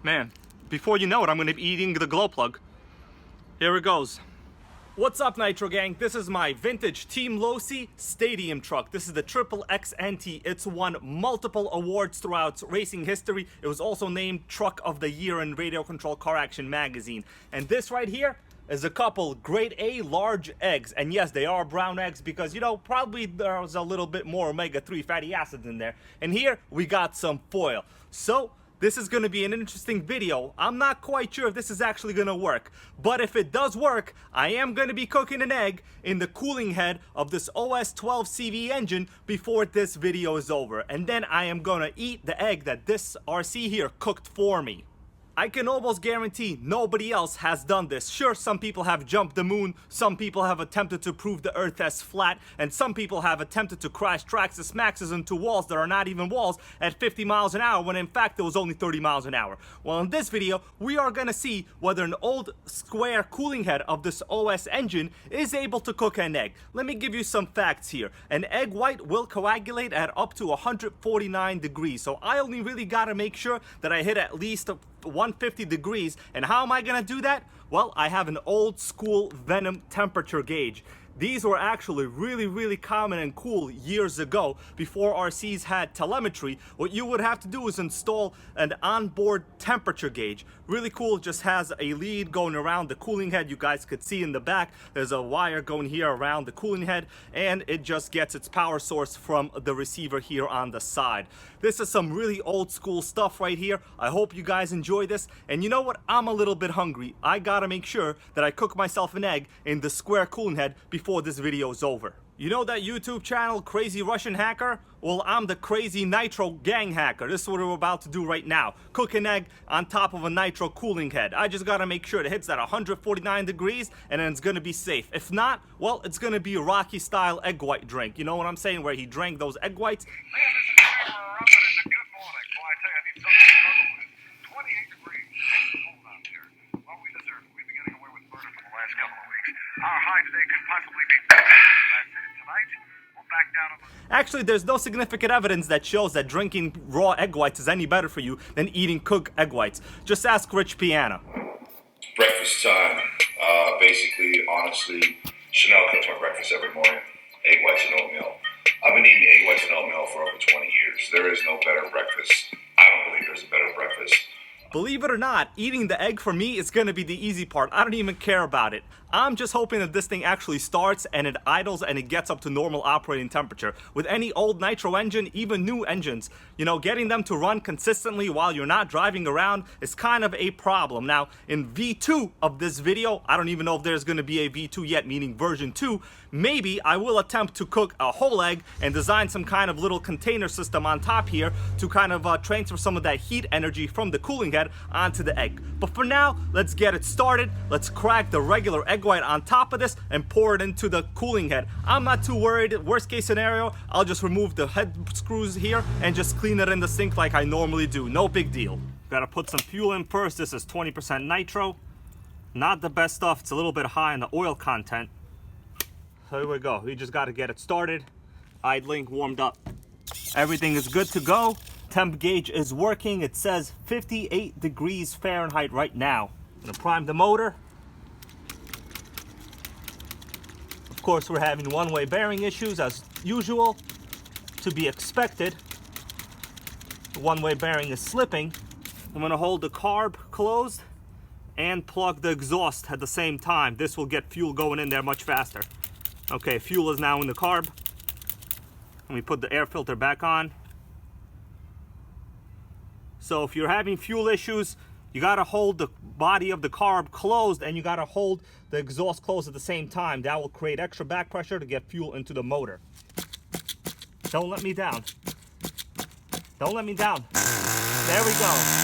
Man, before you know it, I'm gonna be eating the glow plug. Here it goes. What's up, Nitro Gang? This is my vintage Team Losi stadium truck. This is the XXX-NT. It's won multiple awards throughout racing history. It was also named Truck of the Year in Radio Control Car Action magazine. And this right here is a couple grade A large eggs. And yes, they are brown eggs because, you know, probably there's a little bit more omega-3 fatty acids in there. And here we got some foil. So this is going to be an interesting video. I'm not quite sure if this is actually going to work, but if it does work, I am going to be cooking an egg in the cooling head of this OS12 CV engine before this video is over. And then I am going to eat the egg that this RC here cooked for me. I can almost guarantee nobody else has done this. Sure, some people have jumped the moon, some people have attempted to prove the earth as flat, and some people have attempted to crash Traxxas Maxes into walls that are not even walls at 50 miles an hour when in fact it was only 30 miles an hour. Well, in this video, we are gonna see whether an old square cooling head of this OS engine is able to cook an egg. Let me give you some facts here. An egg white will coagulate at up to 149 degrees, so I only really gotta make sure that I hit at least 150 degrees. And how am I gonna do that? Well, I have an old school Venom temperature gauge. These were actually really common and cool years ago, before RCs had telemetry. What you would have to do is install an onboard temperature gauge. Really cool, just has a lead going around the cooling head. You guys could see in the back, there's a wire going here around the cooling head, and it just gets its power source from the receiver here on the side. This is some really old school stuff right here. I hope you guys enjoy this. And you know what? I'm a little bit hungry. I gotta make sure that I cook myself an egg in the square cooling head before this video is over. You know that YouTube channel, Crazy Russian Hacker? Well, I'm the Crazy Nitro Gang Hacker. This is what we're about to do right now. Cook an egg on top of a nitro cooling head. I just gotta make sure it hits at 149 degrees and then it's gonna be safe. If not, well, it's gonna be a Rocky style egg white drink. You know what I'm saying? Where he drank those egg whites. Man, this is a good morning. Boy, I tell you, I need something to struggle with. 28 degrees. Hold on here. Well, we deserve it. We've been getting away with murder for the last couple of weeks. Our high today could possibly be better. That's it. Tonight, we'll back down on the... Actually, there's no significant evidence that shows that drinking raw egg whites is any better for you than eating cooked egg whites. Just ask Rich Piana. Breakfast time. Basically, honestly, Chanel cooks my breakfast every morning. Egg whites and oatmeal. I've been eating egg whites and oatmeal for over 20 years. There is no better breakfast. I don't believe there's a better breakfast. Believe it or not, eating the egg for me is gonna be the easy part. I don't even care about it. I'm just hoping that this thing actually starts and it idles and it gets up to normal operating temperature. With any old nitro engine, even new engines, you know, getting them to run consistently while you're not driving around is kind of a problem. Now, in V2 of this video, I don't even know if there's gonna be a V2 yet, meaning version 2, maybe I will attempt to cook a whole egg and design some kind of little container system on top here to kind of transfer some of that heat energy from the cooling head onto the egg. But for now, let's get it started. Let's crack the regular egg white on top of this and pour it into the cooling head. I'm not too worried. Worst case scenario, I'll just remove the head screws here and just clean it in the sink like I normally do. No big deal. Gotta put some fuel in first. This is 20% nitro. Not the best stuff. It's a little bit high in the oil content. So here we go. We just gotta get it started. Idling, warmed up. Everything is good to go. Temp gauge is working. It says 58 degrees Fahrenheit right now. I'm gonna prime the motor. Of course, we're having one-way bearing issues as usual, to be expected. The one-way bearing is slipping. I'm gonna hold the carb closed and plug the exhaust at the same time. This will get fuel going in there much faster. Okay, fuel is now in the carb. Let me put the air filter back on. So if you're having fuel issues, you gotta hold the body of the carb closed and you gotta hold the exhaust closed at the same time. That will create extra back pressure to get fuel into the motor. Don't let me down. Don't let me down. There we go.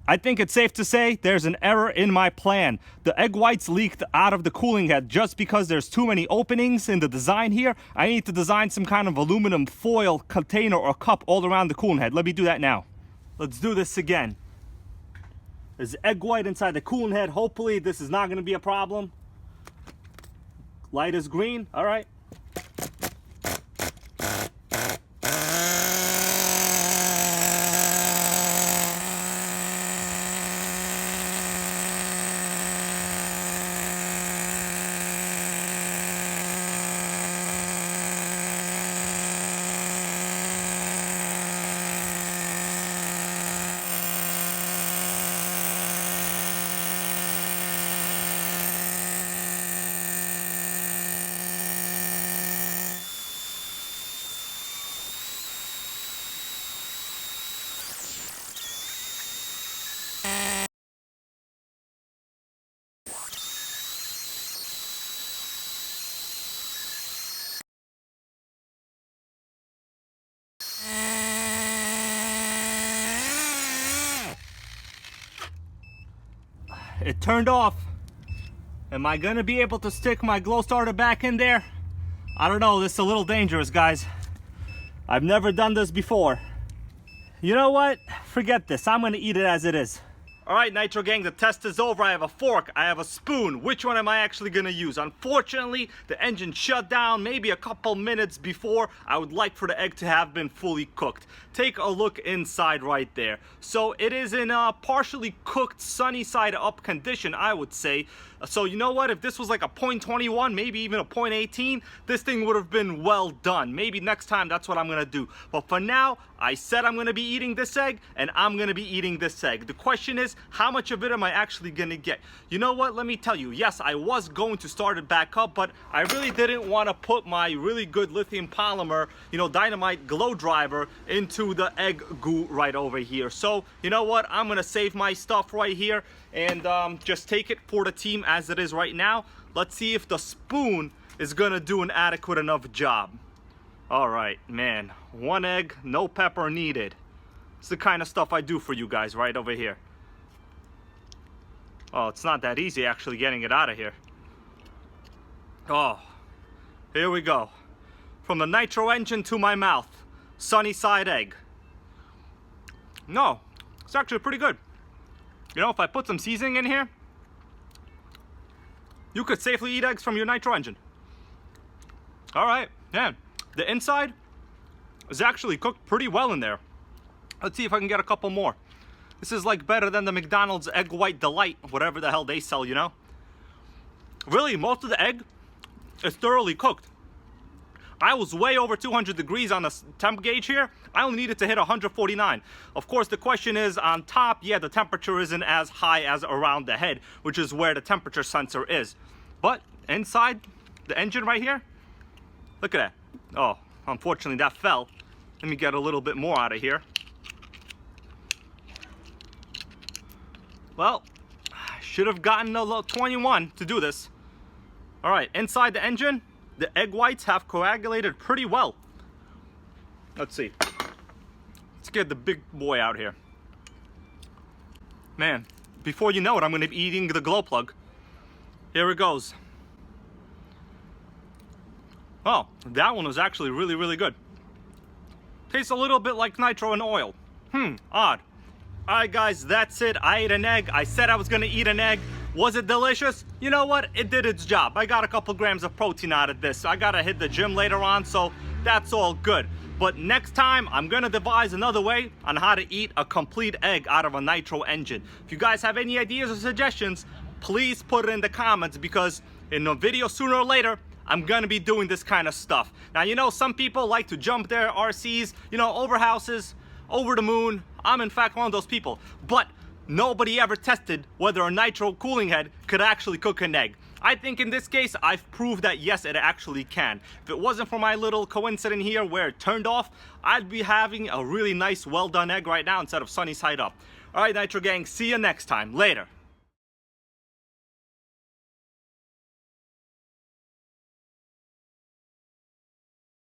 I think it's safe to say there's an error in my plan. The egg whites leaked out of the cooling head just because there's too many openings in the design here. I need to design some kind of aluminum foil container or cup all around the cooling head. Let me do that now. Let's do this again. There's egg white inside the cooling head. Hopefully this is not going to be a problem. Light is green. All right. It turned off. Am I gonna be able to stick my glow starter back in there? I don't know, this is a little dangerous, guys. I've never done this before. You know what? Forget this, I'm gonna eat it as it is. All right, Nitro Gang, the test is over. I have a fork, I have a spoon. Which one am I actually gonna use? Unfortunately, the engine shut down maybe a couple minutes before. I would like for the egg to have been fully cooked. Take a look inside right there. So it is in a partially cooked, sunny side up condition, I would say. So you know what? If this was like a 0.21, maybe even a 0.18, this thing would have been well done. Maybe next time that's what I'm gonna do. But for now, I said I'm gonna be eating this egg, and I'm gonna be eating this egg. The question is, how much of it am I actually gonna get? You know what? Let me tell you. Yes, I was going to start it back up, but I really didn't want to put my really good lithium polymer, you know, dynamite glow driver into the egg goo right over here. So you know what? I'm gonna save my stuff right here and just take it for the team as it is right now. Let's see if the spoon is gonna do an adequate enough job. All right, man, one egg, no pepper needed. It's the kind of stuff I do for you guys right over here. Oh, it's not that easy actually getting it out of here. Oh, here we go. From the nitro engine to my mouth, sunny side egg. No, it's actually pretty good. You know, if I put some seasoning in here, you could safely eat eggs from your nitro engine. All right, man. The inside is actually cooked pretty well in there. Let's see if I can get a couple more. This is like better than the McDonald's egg white delight, whatever the hell they sell, you know? Really, most of the egg is thoroughly cooked. I was way over 200 degrees on the temp gauge here. I only needed to hit 149. Of course, the question is on top, yeah, the temperature isn't as high as around the head, which is where the temperature sensor is. But inside the engine right here, look at that. Oh, unfortunately that fell. Let me get a little bit more out of here. Well, I should have gotten a little 21 to do this. All right, inside the engine, the egg whites have coagulated pretty well. Let's see. Let's get the big boy out here. Man, before you know it, I'm gonna be eating the glow plug. Here it goes. Oh, that one was actually really, really good. Tastes a little bit like nitro and oil. Odd. All right, guys, that's it. I ate an egg. I said I was gonna eat an egg. Was it delicious? You know what? It did its job. I got a couple grams of protein out of this. I gotta hit the gym later on, so that's all good. But next time, I'm gonna devise another way on how to eat a complete egg out of a nitro engine. If you guys have any ideas or suggestions, please put it in the comments, because in a video sooner or later, I'm gonna be doing this kind of stuff. Now, you know, some people like to jump their RCs, you know, over houses, over the moon. I'm in fact one of those people. But nobody ever tested whether a nitro cooling head could actually cook an egg. I think in this case, I've proved that yes, it actually can. If it wasn't for my little coincidence here where it turned off, I'd be having a really nice, well done egg right now instead of sunny side up. All right, Nitro Gang, see you next time. Later.